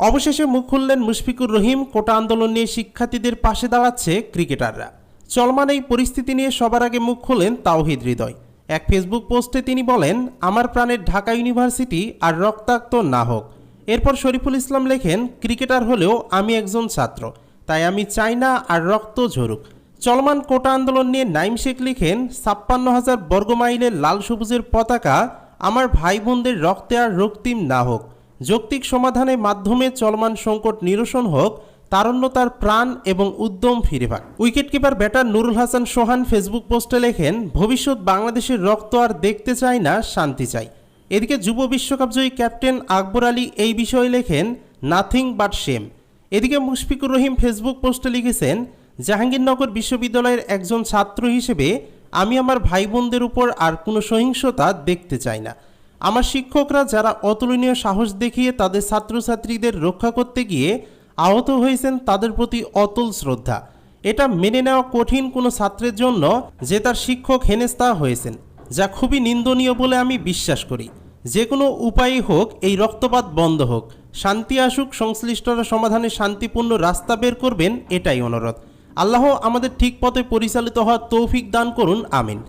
অবশেষে মুখ খুললেন মুশফিকুর রহিম। কোটা আন্দোলন নিয়ে শিক্ষার্থীদের পাশে দাঁড়াচ্ছে ক্রিকেটাররা। চলমান এই পরিস্থিতি নিয়ে সবার আগে মুখ খোলেন তাওহিদ হৃদয়। এক ফেসবুক পোস্টে তিনি বলেন, আমার প্রাণের ঢাকা ইউনিভার্সিটি আর রক্তাক্ত না হোক। এরপর শরীফুল ইসলাম লেখেন, ক্রিকেটার হলেও আমি একজন ছাত্র, তাই আমি চাই না আর রক্ত ঝরুক। চলমান কোটা আন্দোলন নিয়ে নাইম শেখ লিখেন, 56,000 বর্গমাইলের লাল সবুজের পতাকা আমার ভাই বোনদের রক্তে আর রক্তিম না হোক। যৌক্তিক সমাধানের মাধ্যমে চলমান সংকট নিরসন হোক, তারুণ্যতার প্রাণ এবং উদ্যম ফিরে পাক। উইকেটকিপার ব্যাটার নুরুল হাসান সোহান ফেসবুক পোস্টে লেখেন, ভবিষ্যৎ বাংলাদেশের রক্ত আর দেখতে চাই না, শান্তি চাই। এদিকে যুব বিশ্বকাপজয়ী ক্যাপ্টেন আকবর আলী এই বিষয়ে লেখেন, নাথিং বাট শেম। এদিকে মুশফিকুর রহিম ফেসবুক পোস্টে লিখেছেন, জাহাঙ্গীরনগর বিশ্ববিদ্যালয়ের একজন ছাত্র হিসেবে আমি আমার ভাই বোনদের উপর আর কোনো সহিংসতা দেখতে চাই না। আমার শিক্ষকরা যারা অতুলনীয় সাহস দেখিয়ে তাদের ছাত্রছাত্রীদের রক্ষা করতে গিয়ে আহত হয়েছেন, তাদের প্রতি অতুল শ্রদ্ধা। এটা মেনে নেওয়া কঠিন কোনো ছাত্রের জন্য যে তার শিক্ষক হেনস্থা হয়েছেন, যা খুবই নিন্দনীয় বলে আমি বিশ্বাস করি। যে কোনো উপায়ে হোক এই রক্তপাত বন্ধ হোক, শান্তি আসুক, সংশ্লিষ্টরা সমাধানে শান্তিপূর্ণ রাস্তা বের করবেন, এটাই অনুরোধ। আল্লাহ আমাদের ঠিক পথে পরিচালিত হওয়ার তৌফিক দান করুন, আমিন।